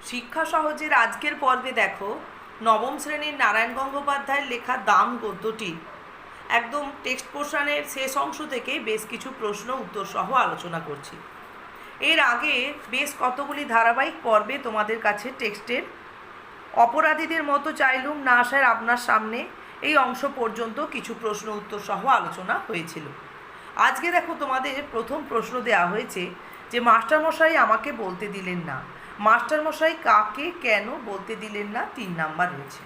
শিক্ষা সহজের আজকের পর্বে দেখো নবম শ্রেণীর নারায়ণ গঙ্গোপাধ্যায়ের লেখা দাম গদ্যটি একদম টেক্সট পোর্শনের শেষ অংশ থেকে বেশ কিছু প্রশ্ন উত্তর সহ আলোচনা করছি। এর আগে বেশ কতগুলি ধারাবাহিক পর্বে তোমাদের কাছে টেক্সটের অপরাধীদের মতো চাইলুম না আসার আপনার সামনে এই অংশ পর্যন্ত কিছু প্রশ্ন উত্তর সহ আলোচনা হয়েছিল। আজকে দেখো তোমাদের প্রথম প্রশ্ন দেওয়া হয়েছে যে মাস্টারমশাই আমাকে বলতে দিলেন না, মাস্টারমশাই কাকে কেন বলতে দিলেন না, 3 নাম্বার রয়েছে।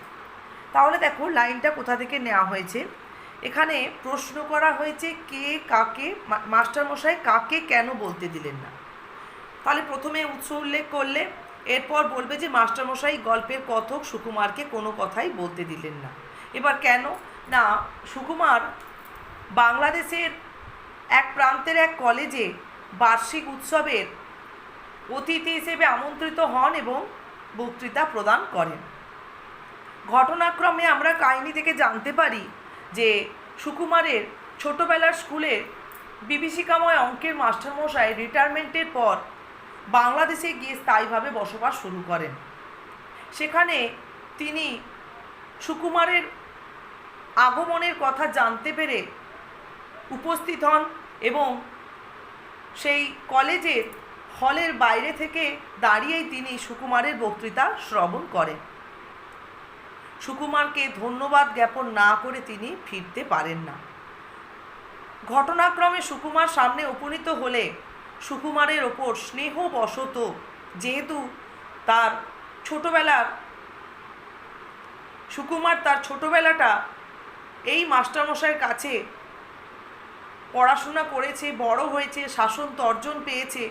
তাহলে দেখো লাইনটা কোথা থেকে নেওয়া হয়েছে। এখানে প্রশ্ন করা হয়েছে কে কাকে, মাস্টারমশাই কাকে কেন বলতে দিলেন না। তাহলে প্রথমে উৎস উল্লেখ করলে এরপর বলবে যে মাস্টারমশাই গল্পের কথক সুকুমারকে কোনো কথাই বলতে দিলেন না। এবার কেন না, সুকুমার বাংলাদেশের এক প্রান্তের এক কলেজে বার্ষিক উৎসবের অতিথি হিসেবে আমন্ত্রিত হন এবং বক্তৃতা প্রদান করেন। ঘটনাক্রমে আমরা কাহিনী থেকে জানতে পারি যে সুকুমারের ছোটোবেলার স্কুলে বিভীষিকাময় অঙ্কের মাস্টারমশাই রিটায়ারমেন্টের পর বাংলাদেশে গিয়ে স্থায়ীভাবে বসবাস শুরু করেন। সেখানে তিনি সুকুমারের আগমনের কথা জানতে পেরে উপস্থিত হন এবং সেই কলেজের হলের বাইরে থেকে দাঁড়িয়েই তিনি সুকুমারের বক্তৃতা শ্রবণ করেন। সুকুমারকে ধন্যবাদ জ্ঞাপন না করে তিনি ফিরতে পারেন না। ঘটনাক্রমে সুকুমার সামনে উপনীত হলে সুকুমারের ওপর স্নেহবশত, যেহেতু তার ছোটোবেলাটা এই মাস্টারমশাইয়ের কাছে পড়াশোনা করেছে, বড় হয়েছে, শাসন তর্জন পেয়েছে,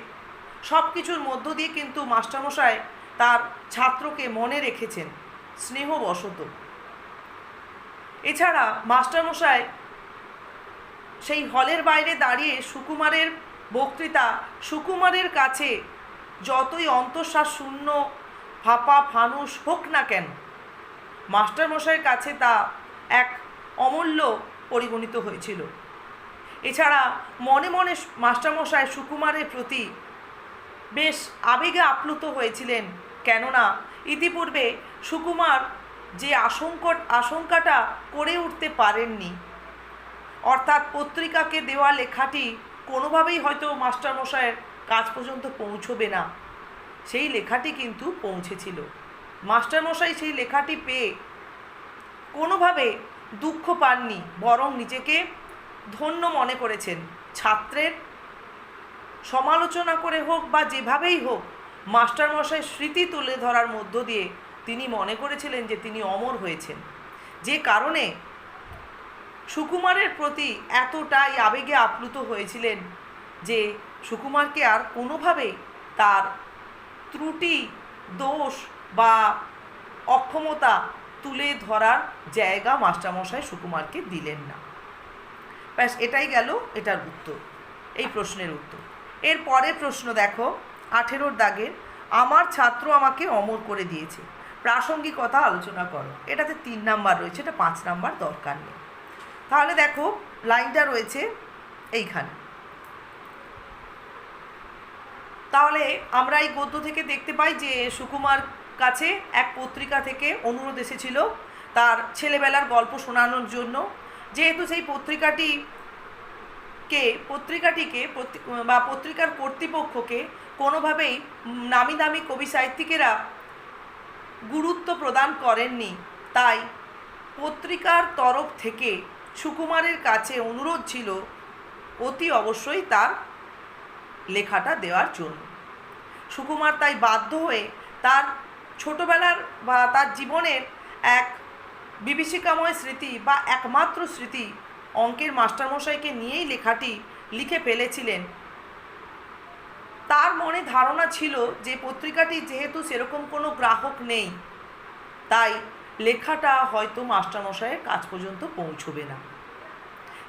সব কিছুর মধ্য দিয়ে কিন্তু মাস্টারমশাই তার ছাত্রকে মনে রেখেছেন স্নেহবশত। এছাড়া মাস্টারমশাই সেই হলের বাইরে দাঁড়িয়ে সুকুমারের বক্তৃতা সুকুমারের কাছে যতই অন্তঃশ্বাস শূন্য ফাঁপা ফানুস হোক না কেন, মাস্টারমশাইয়ের কাছে তা এক অমূল্য পরিগণিত হয়েছিল। এছাড়া মনে মনে মাস্টারমশাই সুকুমারের প্রতি বেশ আবেগে আপ্লুত হয়েছিলেন, কেননা ইতিপূর্বে সুকুমার যে আশঙ্কাটা করে উঠতে পারেননি, অর্থাৎ পত্রিকাকে দেওয়া লেখাটি কোনোভাবেই হয়তো মাস্টারমশাইয়ের কাছ পর্যন্ত পৌঁছবে না, সেই লেখাটি কিন্তু পৌঁছেছিল। মাস্টারমশাই সেই লেখাটি পেয়ে কোনোভাবে দুঃখ পাননি, বরং নিজেকে ধন্য মনে করেছেন। ছাত্রের সমালোচনা করে হোক বা যেভাবেই হোক, মাস্টারমশাইয়ের স্মৃতি তুলে ধরার মধ্য দিয়ে তিনি মনে করেছিলেন যে তিনি অমর হয়েছেন, যে কারণে সুকুমারের প্রতি এতটাই আবেগে আপ্লুত হয়েছিলেন যে সুকুমারকে আর কোনোভাবেই তার ত্রুটি, দোষ বা অক্ষমতা তুলে ধরার জায়গা মাস্টারমশাই সুকুমারকে দিলেন না। ব্যাস, এটাই গেল এটার উত্তর, এই প্রশ্নের উত্তর। এর পরের প্রশ্ন দেখো 18 দাগের, আমার ছাত্র আমাকে অমর করে দিয়েছে, প্রাসঙ্গিকতা আলোচনা করো। এটাতে 3 নাম্বার রয়েছে, এটা 5 নাম্বার দরকার নেই। তাহলে দেখো লাইনটা রয়েছে এইখানে। তাহলে আমরা এই গদ্য থেকে দেখতে পাই যে সুকুমার কাছে এক পত্রিকা থেকে অনুরোধ এসেছিল তার ছেলেবেলার গল্প শোনানোর জন্য। যেহেতু সেই পত্রিকাটিকে বা পত্রিকার কর্তৃপক্ষকে কোনোভাবেই নামি দামি কবি সাহিত্যিকেরা গুরুত্ব প্রদান করেননি, তাই পত্রিকার তরফ থেকে সুকুমারের কাছে অনুরোধ ছিল অতি অবশ্যই তার লেখাটা দেওয়ার জন্য। সুকুমার তাই বাধ্য হয়ে তার ছোটোবেলার বা তার জীবনের এক বিভীষিকাময় স্মৃতি বা একমাত্র স্মৃতি অঙ্কের মাস্টারমশাইকে নিয়েই লেখাটি লিখে ফেলেছিলেন। তার মনে ধারণা ছিল যে পত্রিকাটি যেহেতু সেরকম কোনো গ্রাহক নেই, তাই লেখাটা হয়তো মাস্টারমশাইয়ের কাছ পর্যন্ত পৌঁছবে না।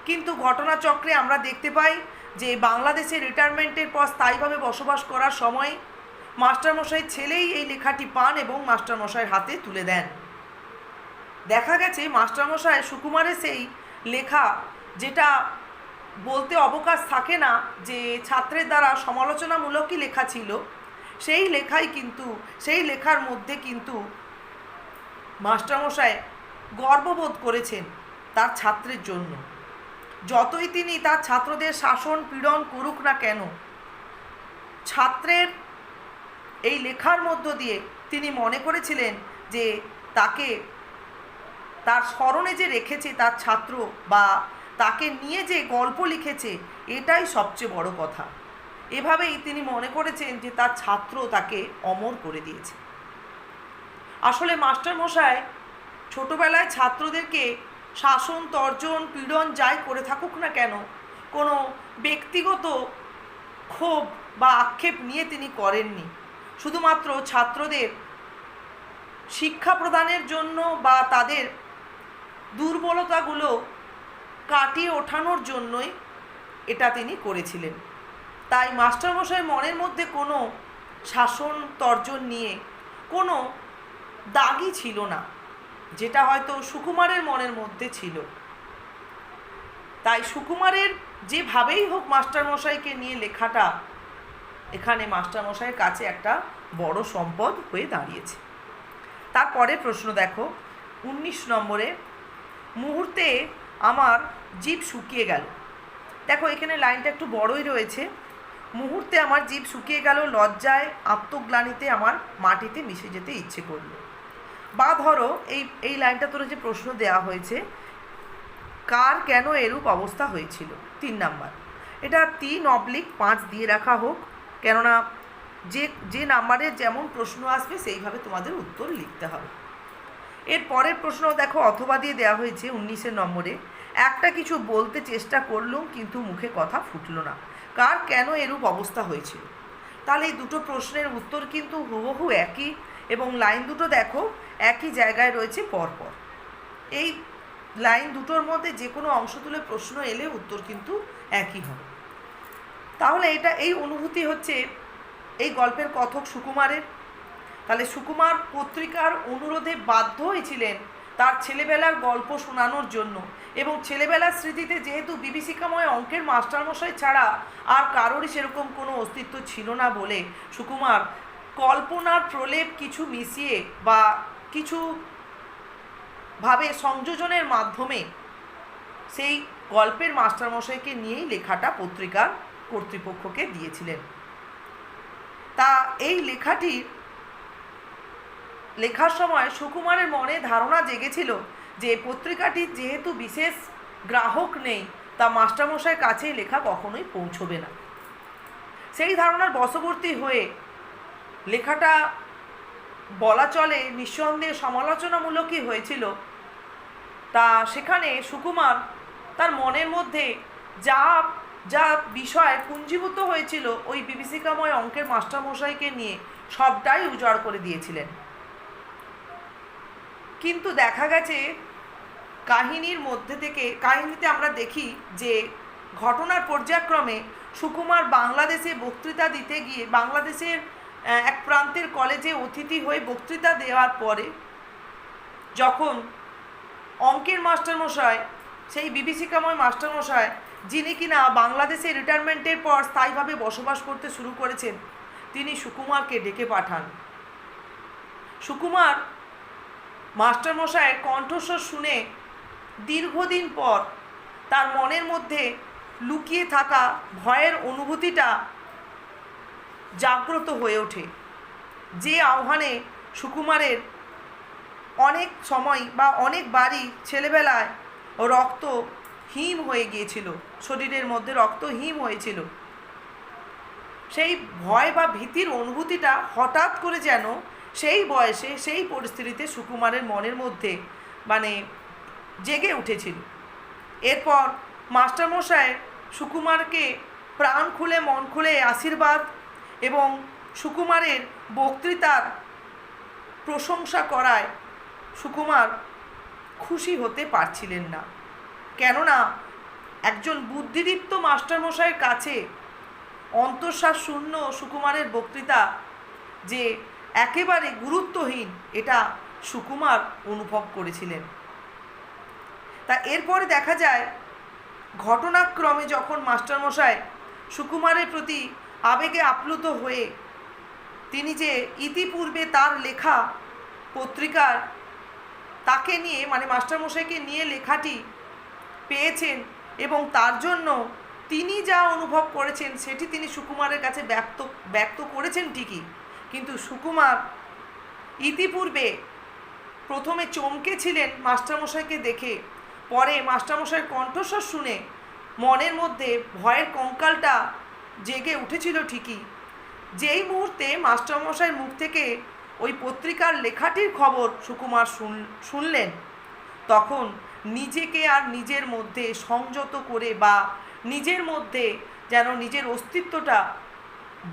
কিন্তু ঘটনাচক্রে আমরা দেখতে পাই যে বাংলাদেশে রিটায়ারমেন্টের পর স্থায়ীভাবে বসবাস করার সময় মাস্টারমশাই ছেলেই এই লেখাটি পান এবং মাস্টারমশাইয়ের হাতে তুলে দেন। দেখা গেছে মাস্টারমশাই সুকুমারের সেই লেখা, যেটা বলতে অবকাশ থাকে না যে ছাত্রের দ্বারা সমালোচনামূলকই লেখা ছিল, সেই লেখার মধ্যে কিন্তু মাস্টারমশাই গর্ববোধ করেছেন তার ছাত্রের জন্য। যতই তিনি তার ছাত্রদের শাসন পীড়ন করুক না কেন, ছাত্রের এই লেখার মধ্য দিয়ে তিনি মনে করেছিলেন যে তাকে তার স্মরণে যে রেখেছে তার ছাত্র, বা তাকে নিয়ে যে গল্প লিখেছে, এটাই সবচেয়ে বড় কথা। এভাবেই তিনি মনে করেছেন যে তার ছাত্র তাকে অমর করে দিয়েছে। আসলে মাস্টারমশাই ছোটোবেলায় ছাত্রদেরকে শাসন তর্জন পীড়ন যাই করে থাকুক না কেন, কোনো ব্যক্তিগত ক্ষোভ বা আক্ষেপ নিয়ে তিনি করেননি। শুধুমাত্র ছাত্রদের শিক্ষা প্রদানের জন্য বা তাদের দুর্বলতাগুলো কাটিয়ে ওঠানোর জন্যই এটা তিনি করেছিলেন। তাই মাস্টারমশাইয়ের মনের মধ্যে কোনো শাসন তর্জন নিয়ে কোনো দাগই ছিল না, যেটা হয়তো সুকুমারের মনের মধ্যে ছিল। তাই সুকুমারের যেভাবেই হোক মাস্টারমশাইকে নিয়ে লেখাটা এখানে মাস্টারমশাইয়ের কাছে একটা বড় সম্পদ হয়ে দাঁড়িয়েছে। তারপরে প্রশ্ন দেখো 19 নম্বরে, মুহূর্তে আমার জিভ শুকিয়ে গেল। দেখো এখানে লাইনটা একটু বড়ই রয়েছে। মুহূর্তে আমার জিভ শুকিয়ে গেল, লজ্জায় আত্মগ্লানিতে আমার মাটিতে মিশে যেতে ইচ্ছে করলো। বা ধরো এই লাইনটা তোর যে প্রশ্ন দেওয়া হয়েছে, কার কেন এরূপ অবস্থা হয়েছিল, 3 নাম্বার। এটা 3/5 দিয়ে রাখা হোক, কেননা যে নাম্বারের যেমন প্রশ্ন আসবে সেইভাবে তোমাদের উত্তর লিখতে হবে। এর পরের প্রশ্ন দেখো অথবা দিয়ে দেওয়া হয়েছে 19 নম্বরে, একটা কিছু বলতে চেষ্টা করলুম কিন্তু মুখে কথা ফুটল না, কার কেন এরূপ অবস্থা হয়েছিল। তাহলে এই দুটো প্রশ্নের উত্তর কিন্তু হুবহু একই, এবং লাইন দুটো দেখো একই জায়গায় রয়েছে পরপর। এই লাইন দুটোর মধ্যে যে কোনো অংশ তুলে প্রশ্ন এলে উত্তর কিন্তু একই হবে। তাহলে এই অনুভূতি হচ্ছে এই গল্পের কথক সুকুমারের। তাহলে সুকুমার পত্রিকার অনুরোধে বাধ্য হয়েছিলেন তার ছেলেবেলার গল্প শোনানোর জন্য, এবং ছেলেবেলার স্মৃতিতে যেহেতু বিভীষিকাময় অঙ্কের মাস্টারমশাই ছাড়া আর কারোরই সেরকম কোনো অস্তিত্ব ছিল না বলে সুকুমার কল্পনার প্রলেপ কিছু মিশিয়ে বা কিছু ভাবে সংযোজনের মাধ্যমে সেই গল্পের মাস্টারমশাইকে নিয়েই লেখাটা পত্রিকার কর্তৃপক্ষকে দিয়েছিলেন। তা এই লেখাটি লেখার সময় সুকুমারের মনে ধারণা জেগেছিল যে পত্রিকাটির যেহেতু বিশেষ গ্রাহক নেই, তা মাস্টারমশাইয়ের কাছে লেখা কখনোই পৌঁছবে না। সেই ধারণার বশবর্তী হয়ে লেখাটা বলা চলে নিঃসন্দেহে সমালোচনামূলকই হয়েছিল। তা সেখানে সুকুমার তার মনের মধ্যে যা যা বিষয় পুঞ্জীভূত হয়েছিল ওই বিভীষিকাময় অঙ্কের মাস্টারমশাইকে নিয়ে সবটাই উজাড় করে দিয়েছিলেন। কিন্তু দেখা গেছে কাহিনীতে আমরা দেখি যে ঘটনার পর্যায়ক্রমে সুকুমার বাংলাদেশে বক্তৃতা দিতে গিয়ে বাংলাদেশের এক প্রান্তের কলেজে অতিথি হয়ে বক্তৃতা দেওয়ার পরে যখন অঙ্কের মাস্টারমশাই, সেই বিভীষিকাময় মাস্টারমশাই যিনি কিনা বাংলাদেশে রিটায়ারমেন্টের পর স্থায়ীভাবে বসবাস করতে শুরু করেছেন, তিনি সুকুমারকে ডেকে পাঠান। সুকুমার মাস্টারমশাইয়ের কণ্ঠস্বর শুনে দীর্ঘদিন পর তার মনের মধ্যে লুকিয়ে থাকা ভয়ের অনুভূতিটা জাগ্রত হয়ে ওঠে। যে আহ্বানে সুকুমারের অনেক সময় বা অনেকবারই ছেলেবেলায় রক্ত হিম হয়ে গিয়েছিল, শরীরের মধ্যে রক্ত হিম হয়েছিল, সেই ভয় বা ভীতির অনুভূতিটা হঠাৎ করে যেন সেই বয়সে সেই পরিস্থিতিতে সুকুমারের মনের মধ্যে জেগে উঠেছিল। এরপর মাস্টারমশাই সুকুমারকে প্রাণ খুলে মন খুলে আশীর্বাদ এবং সুকুমারের বক্তৃতার প্রশংসা করায় সুকুমার খুশি হতে পারছিলেন না। কেননা একজন বুদ্ধিদীপ্ত মাস্টারমশাইয়ের কাছে অন্তঃশ্বাস শূন্য সুকুমারের বক্তৃতা যে একেবারে গুরুত্বহীন, এটা সুকুমার অনুভব করেছিলেন। তা এরপরে দেখা যায় ঘটনাক্রমে যখন মাস্টারমশাই সুকুমারের প্রতি আবেগে আপ্লুত হয়ে তিনি যে ইতিপূর্বে তার লেখা পত্রিকার তাকে নিয়ে মানে মাস্টারমশাইকে নিয়ে লেখাটি পেয়েছেন এবং তার জন্য তিনি যা অনুভব করেছেন সেটি তিনি সুকুমারের কাছে ব্যক্ত করেছেন ঠিকই, কিন্তু সুকুমার ইতিপূর্বে প্রথমে চমকে ছিলেন মাস্টারমশাইকে দেখে, পরে মাস্টারমশাইয়ের কণ্ঠস্বর শুনে মনের মধ্যে ভয়ের কঙ্কালটা জেগে উঠেছিল ঠিকই। যেই মুহূর্তে মাস্টারমশাইয়ের মুখ থেকে ওই পত্রিকার লেখাটির খবর সুকুমার শুনলেন, তখন নিজেকে আর নিজের মধ্যে সংযত করে বা নিজের মধ্যে যেন নিজের অস্তিত্বটা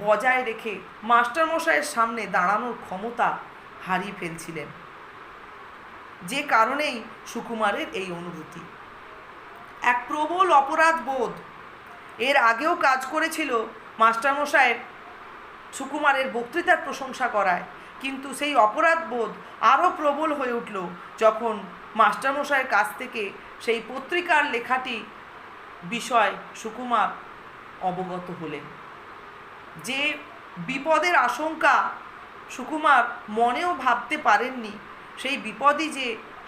বজায় রেখে মাস্টারমশাইয়ের সামনে দাঁড়ানোর ক্ষমতা হারিয়ে ফেলছিলেন, যে কারণেই সুকুমারের এই অনুভূতি। এক প্রবল অপরাধ বোধ এর আগেও কাজ করেছিল মাস্টারমশাইয়ের সুকুমারের বক্তৃতার প্রশংসা করায়, কিন্তু সেই অপরাধ বোধ আরও প্রবল হয়ে উঠল যখন মাস্টারমশাইয়ের কাছ থেকে সেই পত্রিকার লেখাটি বিষয় সুকুমার অবগত হলেন। যে বিপদের আশঙ্কা সুকুমার মনেও ভাবতে পারেননি, সেই বিপদই যে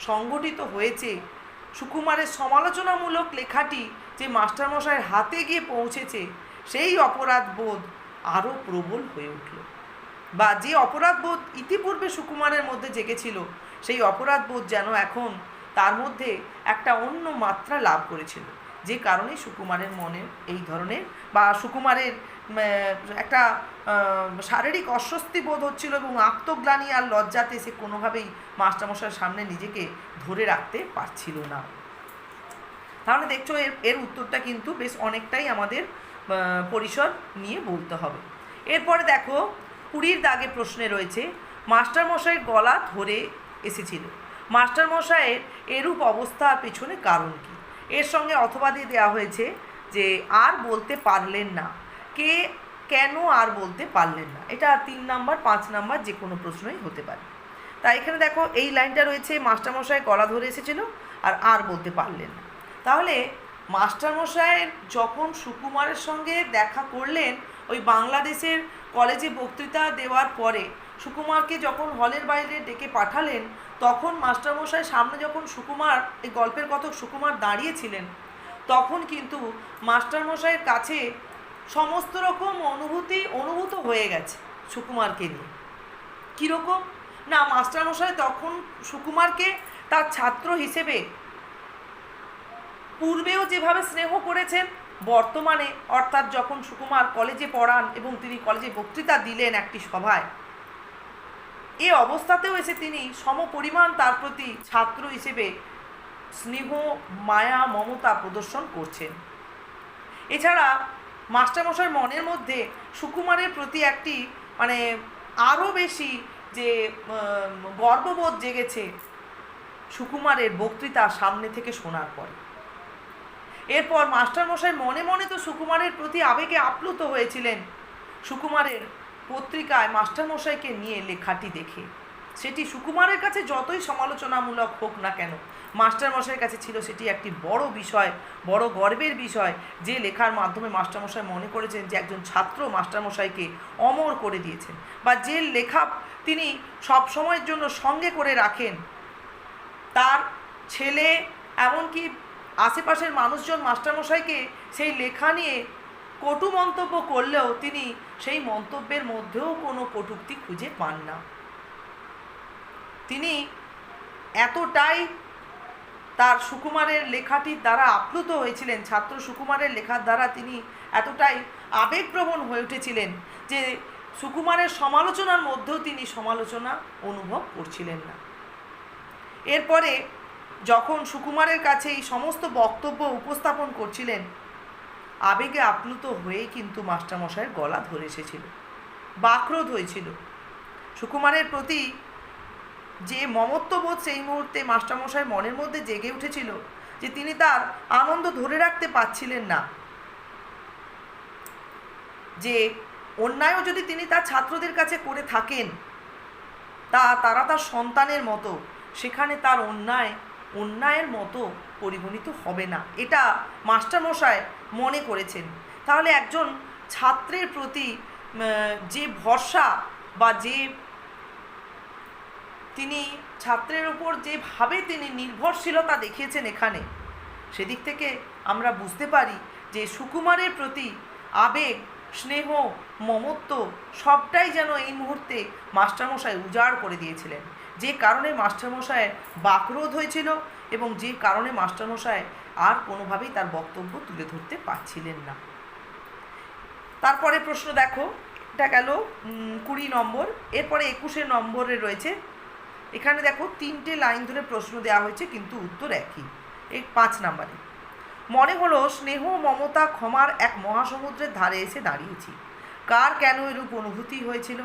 সংঘটিত হয়েছে, সুকুমারের সমালোচনামূলক লেখাটি যে মাস্টারমশাইয়ের হাতে গিয়ে পৌঁছেছে, সেই অপরাধ বোধ আরও প্রবল হয়ে উঠল। বা যে অপরাধ বোধ ইতিপূর্বে সুকুমারের মধ্যে জেগেছিল, সেই অপরাধ বোধ যেন এখন তার মধ্যে একটা অন্য মাত্রা লাভ করেছিল, যে কারণে সুকুমারের মনে এই ধরনের বা সুকুমারের একটা শারীরিক অস্বস্তি বোধ হচ্ছিল এবং আত্মগ্লানি আর লজ্জাতে সে কোনোভাবেই মাস্টারমশাইয়ের সামনে নিজেকে ধরে রাখতে পারছিল না। তাহলে দেখছো এর উত্তরটা কিন্তু বেশ অনেকটাই আমাদের পরিসর নিয়ে বলতে হবে। এরপরে দেখো 20 দাগে প্রশ্নে রয়েছে মাস্টারমশাইয়ের গলা ধরে এসেছিল, মাস্টারমশাইয়ের এরূপ অবস্থার পেছনে কারণ কী? এর সঙ্গে অথবা দিয়ে দেওয়া হয়েছে যে আর বলতে পারলেন না, কে কেন আর বলতে পারলেন না। এটা 3 নাম্বার 5 নাম্বার যে কোনো প্রশ্নই হতে পারে। তাই এখানে দেখো এই লাইনটা রয়েছে মাস্টারমশাই গলা ধরে এসেছিল আর বলতে পারলেন না। তাহলে মাস্টারমশাই যখন সুকুমারের সঙ্গে দেখা করলেন ওই বাংলাদেশের কলেজে বক্তৃতা দেওয়ার পরে, সুকুমারকে যখন হলের বাইরে ডেকে পাঠালেন, তখন মাস্টারমশাই সামনে যখন সুকুমার এই গল্পের কথক সুকুমার দাঁড়িয়েছিলেন, তখন কিন্তু মাস্টারমশাইয়ের কাছে সমস্ত রকম অনুভূত হয়ে গেছে সুকুমারকে নিয়ে। কীরকম না, মাস্টারমশাই তখন সুকুমারকে তার ছাত্র হিসেবে পূর্বেও যেভাবে স্নেহ করেছেন, বর্তমানে অর্থাৎ যখন সুকুমার কলেজে পড়ান এবং তিনি কলেজে বক্তৃতা দিলেন একটি সভায়, এ অবস্থাতেও এসে তিনি সমপরিমাণ তার প্রতি ছাত্র হিসেবে স্নেহ মায়া মমতা প্রদর্শন করছেন। এছাড়া মাস্টারমশাই মনের মধ্যে সুকুমারের প্রতি একটি আরও বেশি যে গর্ববোধ জেগেছে সুকুমারের বক্তৃতা সামনে থেকে শোনার পরে। এরপর মাস্টারমশাই মনে মনে তো সুকুমারের প্রতি আবেগে আপ্লুত হয়েছিলেন সুকুমারের পত্রিকায় মাস্টারমশাইকে নিয়ে লেখাটি দেখে। সেটি সুকুমারের কাছে যতই সমালোচনামূলক হোক না কেন, মাস্টারমশাইয়ের কাছে ছিল সেটি একটি বড় বিষয়, বড় গর্বের বিষয়, যে লেখার মাধ্যমে মাস্টারমশাই মনে করেছেন যে একজন ছাত্র মাস্টারমশাইকে অমর করে দিয়েছেন, বা যে লেখা তিনি সব সময়ের জন্য সঙ্গে করে রাখেন। তার ছেলে এমনকি আশেপাশের মানুষজন মাস্টারমশাইকে সেই লেখা নিয়ে কটু মন্তব্য করলেও তিনি সেই মন্তব্যের মধ্যেও কোনো কটূক্তি খুঁজে পান না। তিনি এতটাই তার সুকুমারের লেখাটির দ্বারা আপ্লুত হয়েছিলেন, ছাত্র সুকুমারের লেখার দ্বারা তিনি এতটাই আবেগপ্রবণ হয়ে উঠেছিলেন যে সুকুমারের সমালোচনার মধ্যেও তিনি সমালোচনা অনুভব করছিলেন না। এরপরে যখন সুকুমারের কাছে এই সমস্ত বক্তব্য উপস্থাপন করছিলেন, আবেগে আপ্লুত হয়েই কিন্তু মাস্টারমশাইয়ের গলা ধরে এসেছিল, বাকরোধ হয়েছিল। সুকুমারের প্রতি যে মমত্ববোধ সেই মুহূর্তে মাস্টারমশাই মনের মধ্যে জেগে উঠেছিল, যে তিনি তার আনন্দ ধরে রাখতে পারছিলেন না, যে অন্যায়ও যদি তিনি তার ছাত্রদের কাছে করে থাকেন, তারা তার সন্তানের মতো, সেখানে তার অন্যায়ের মতো পরিগণিত হবে না, এটা মাস্টারমশাই মনে করেছেন। তাহলে একজন ছাত্রের প্রতি যে ভরসা বা যে তিনি ছাত্রের উপর যেভাবে তিনি নির্ভরশীলতা দেখিয়েছেন এখানে, সেদিক থেকে আমরা বুঝতে পারি যে সুকুমারের প্রতি আবেগ, স্নেহ, মমত্ব সবটাই যেন এই মুহূর্তে মাস্টারমশাই উজাড় করে দিয়েছিলেন, যে কারণে মাস্টারমশাইয়ের বাকরোধ হয়েছিল এবং যে কারণে মাস্টারমশাই আর কোনোভাবেই তার বক্তব্য তুলে ধরতে পারছিলেন না। তারপরে প্রশ্ন দেখো, এটা গেল 20 নম্বর। এরপরে 21 নম্বরে রয়েছে, এখানে দেখো 3টে লাইন ধরে প্রশ্ন দেওয়া হয়েছে কিন্তু উত্তর একই। এই 5 নম্বরে, মনে হলো স্নেহ, মমতা, ক্ষমার এক মহাসমুদ্রের ধারে এসে দাঁড়িয়েছি। কার কেন এরূপ অনুভূতি হয়েছিল?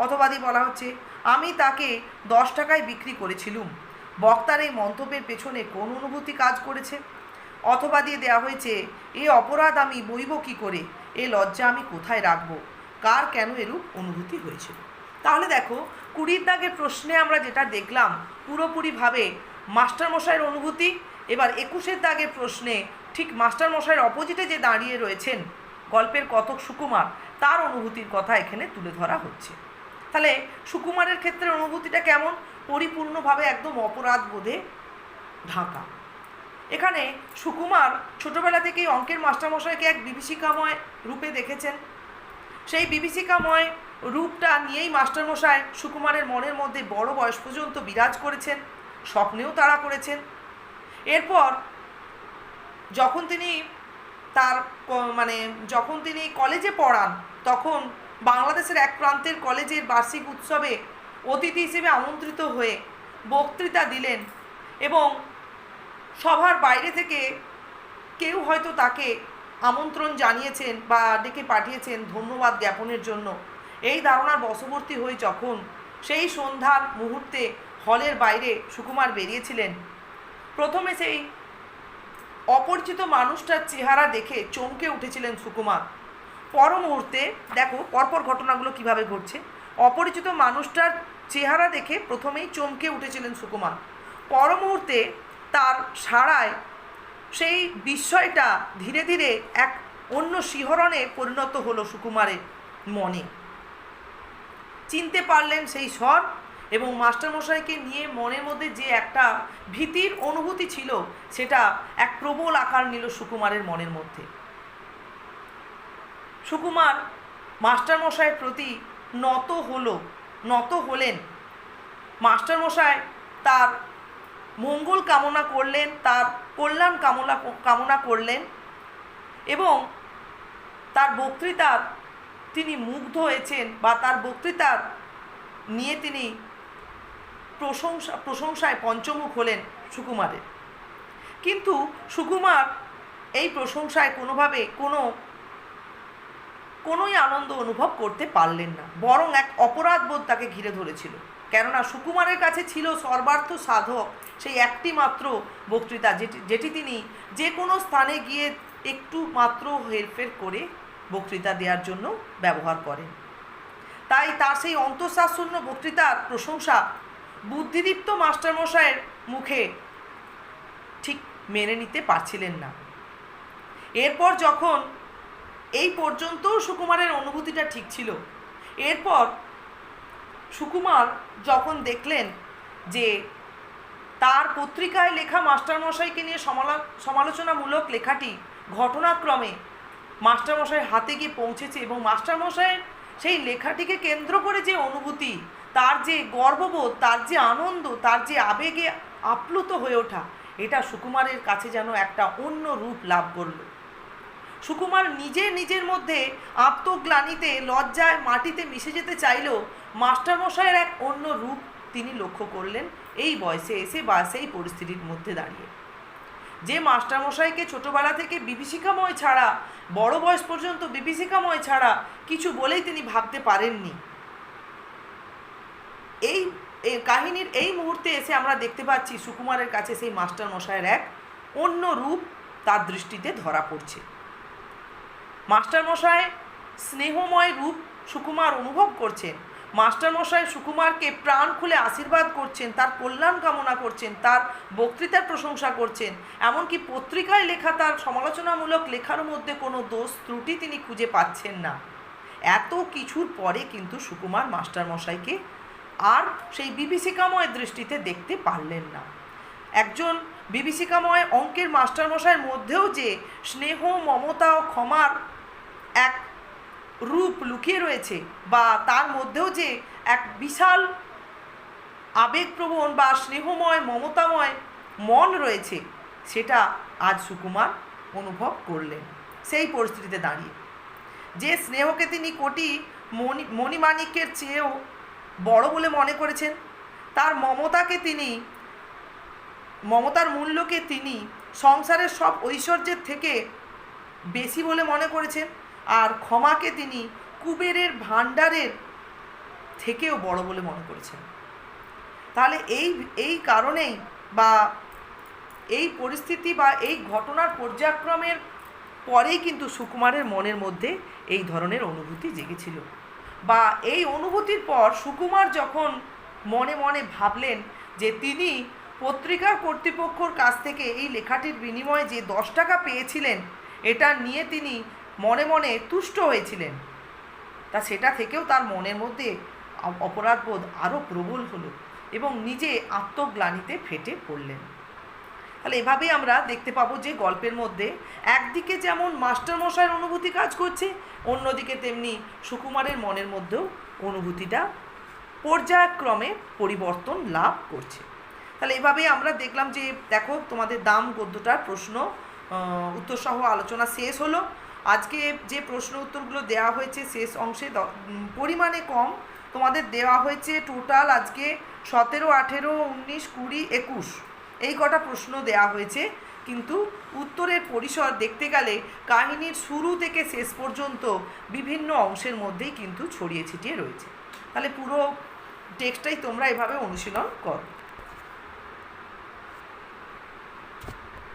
অথবাদি বলা হচ্ছে, আমি তাকে 10 টাকায় বিক্রি করেছিলুম। বক্তার এই মন্তব্যের পেছনে কোন অনুভূতি কাজ করেছে? অথবা দিয়ে দেওয়া হয়েছে, এ অপরাধ আমি বইব কী করে, এ লজ্জা আমি কোথায় রাখব? কার কেন এরূপ অনুভূতি হয়েছিল? তাহলে দেখো 20 দাগের প্রশ্নে আমরা যেটা দেখলাম পুরোপুরিভাবে মাস্টারমশাইয়ের অনুভূতি। এবার 21 দাগের প্রশ্নে ঠিক মাস্টারমশাইয়ের অপোজিটে যে দাঁড়িয়ে রয়েছেন গল্পের কথক সুকুমার, তার অনুভূতির কথা এখানে তুলে ধরা হচ্ছে। তাহলে সুকুমারের ক্ষেত্রে অনুভূতিটা কেমন? পরিপূর্ণভাবে একদম অপরাধ বোধে ঢাকা। এখানে সুকুমার ছোটবেলা থেকেই অঙ্কের মাস্টারমশাইকে এক বিভীষিকাময় রূপে দেখেছেন। সেই বিভীষিকাময় রূপটা নিয়েই মাস্টারমশাই সুকুমারের মনের মধ্যে বড় বয়স পর্যন্ত বিরাজ করেছেন, স্বপ্নেও তাড়া করেছেন। এরপর যখন তিনি যখন তিনি কলেজে পড়ান, তখন বাংলাদেশের এক প্রান্তের কলেজের বার্ষিক উৎসবে অতিথি হিসেবে আমন্ত্রিত হয়ে বক্তৃতা দিলেন এবং সভার বাইরে থেকে কেউ হয়তো তাকে আমন্ত্রণ জানিয়েছেন বা ডেকে পাঠিয়েছেন ধন্যবাদ জ্ঞাপনের জন্য। এই ধারণার বশবর্তী হয়ে যখন সেই সন্ধ্যার মুহূর্তে হলের বাইরে সুকুমার বেরিয়েছিলেন, প্রথমে সেই অপরিচিত মানুষটার চেহারা দেখে চমকে উঠেছিলেন সুকুমার। পর মুহূর্তে দেখো পরপর ঘটনাগুলো কিভাবে ঘটছে। অপরিচিত মানুষটার চেহারা দেখে প্রথমেই চমকে উঠেছিলেন সুকুমার, পর মুহূর্তে তার সাড়ায় সেই বিস্ময়টা ধীরে ধীরে এক অন্য শিহরণে পরিণত হলো সুকুমারের মনে। চিনতে পারলেন সেই স্বর এবং মাস্টারমশাইকে নিয়ে মনের মধ্যে যে একটা ভীতির অনুভূতি ছিল সেটা এক প্রবল আকার নিল সুকুমারের মনের মধ্যে। সুকুমার মাস্টারমশাইয়ের প্রতি নত হলেন। মাস্টারমশাই তার মঙ্গল কামনা করলেন, তার কল্যাণ কামনা করলেন এবং তার বক্তৃতার তিনি মুগ্ধ হয়েছেন বা তার বক্তৃতার নিয়ে তিনি প্রশংসায় পঞ্চমুখ হলেন সুকুমারের। কিন্তু সুকুমার এই প্রশংসায় কোনোই আনন্দ অনুভব করতে পারলেন না, বরং এক অপরাধবোধ তাকে ঘিরে ধরেছিল। কেননা সুকুমারের কাছে ছিল সর্বার্থ সাধক সেই একটি মাত্র বক্তৃতা, যেটি তিনি যে কোনো স্থানে গিয়ে একটু মাত্র হেরফের করে বক্তৃতা দেওয়ার জন্য ব্যবহার করেন। তাই তার সেই অন্তঃশ্বাসশূন্য বক্তৃতার প্রশংসা বুদ্ধিদীপ্ত মাস্টারমশাইয়ের মুখে ঠিক মেনে নিতে পারছিলেন না। এরপর যখন এই পর্যন্ত সুকুমারের অনুভূতিটা ঠিক ছিল, এরপর সুকুমার যখন দেখলেন যে তার পত্রিকায় লেখা মাস্টারমশাইকে নিয়ে সমালোচনামূলক লেখাটি ঘটনাক্রমে মাস্টারমশাইয়ের হাতে গিয়ে পৌঁছেছে এবং মাস্টারমশাইয়ের সেই লেখাটিকে কেন্দ্র করে যে অনুভূতি, তার যে গর্ববোধ, তার যে আনন্দ, তার যে আবেগে আপ্লুত হয়ে ওঠা, এটা সুকুমারের কাছে যেন একটা অন্য রূপ লাভ করল। সুকুমার নিজের মধ্যে আত্মগ্লানিতে লজ্জায় মাটিতে মিশে যেতে চাইলেও মাস্টারমশাইয়ের এক অন্য রূপ তিনি লক্ষ্য করলেন এই বয়সে এসে বা সেই পরিস্থিতির মধ্যে দাঁড়িয়ে। যে মাস্টারমশাইকে ছোটোবেলা থেকে বিভীষিকাময় ছাড়া, বড় বয়স পর্যন্ত বিভীষিকাময় ছাড়া কিছু বলেই তিনি ভাবতে পারেননি, এই কাহিনীর এই মুহূর্তে এসে আমরা দেখতে পাচ্ছি সুকুমারের কাছে সেই মাস্টারমশাইয়ের এক অন্য রূপ তার দৃষ্টিতে ধরা পড়ছে। মাস্টারমশাই স্নেহময় রূপ সুকুমার অনুভব করছেন। মাস্টারমশাই সুকুমারকে প্রাণ খুলে আশীর্বাদ করছেন, তার কল্যাণ কামনা করছেন, তার বক্তৃতার প্রশংসা করছেন। এমনকি পত্রিকায় লেখা তার সমালোচনামূলক লেখার মধ্যে কোনো দোষ ত্রুটি তিনি খুঁজে পাচ্ছেন না। এত কিছুর পরে কিন্তু সুকুমার মাস্টারমশাইকে আর সেই বিভীষিকাময় দৃষ্টিতে দেখতে পারলেন না। একজন বিভীষিকাময় অঙ্কের মাস্টারমশাইয়ের মধ্যেও যে স্নেহ, মমতা ও ক্ষমার এক রূপ লুকিয়ে রয়েছে, বা তার মধ্যেও যে এক বিশাল আবেগপ্রবণ বা স্নেহময়, মমতাময় মন রয়েছে, সেটা আজ সুকুমার অনুভব করলেন সেই পরিস্থিতিতে দাঁড়িয়ে। যে স্নেহকে তিনি কোটি মণিমাণিক্যের চেয়েও বড় বলে মনে করেছেন, তার মমতার মূল্যকে তিনি সংসারের সব ঐশ্বর্যের থেকে বেশি বলে মনে করেছেন, আর ক্ষমাকে তিনি কুবেরের ভাণ্ডারের থেকেও বড় বলে মনে করেছেন। তাহলে এই কারণেই বা এই পরিস্থিতি বা এই ঘটনার পর্যায়ক্রমের পরেই কিন্তু সুকুমারের মনের মধ্যে এই ধরনের অনুভূতি জেগেছিল। বা এই অনুভূতির পর সুকুমার যখন মনে মনে ভাবলেন যে তিনি পত্রিকার কর্তৃপক্ষর কাছ থেকে এই লেখাটির বিনিময়ে যে 10 টাকা পেয়েছিলেন, এটা নিয়ে তিনি মনে মনে তুষ্ট হয়েছিলেন, তা সেটা থেকেও তার মনের মধ্যে অপরাধবোধ আরও প্রবল হলো এবং নিজে আত্মগ্লানিতে ফেটে পড়লেন। তাহলে এভাবেই আমরা দেখতে পাবো যে গল্পের মধ্যে একদিকে যেমন মাস্টারমশাইয়ের অনুভূতি কাজ করছে, অন্যদিকে তেমনি সুকুমারের মনের মধ্যেও অনুভূতিটা পর্যায়ক্রমে পরিবর্তন লাভ করছে। তাহলে এভাবেই আমরা দেখলাম যে দেখো তোমাদের দাম গদ্যটার প্রশ্ন উত্তর সহ আলোচনা শেষ হলো। আজকে যে প্রশ্ন উত্তরগুলো দেওয়া হয়েছে শেষ অংশে পরিমাণে কম, তোমাদের দেওয়া হয়েছে টোটাল আজকে 17, 18, 19, 20, 21 এই কটা প্রশ্ন দেওয়া হয়েছে, কিন্তু উত্তরের পরিসর দেখতে গেলে কাহিনীর শুরু থেকে শেষ পর্যন্ত বিভিন্ন অংশের মধ্যেই কিন্তু ছড়িয়ে ছিটিয়ে রয়েছে। তাহলে পুরো টেক্সটটাই তোমরা এভাবে অনুশীলন করো।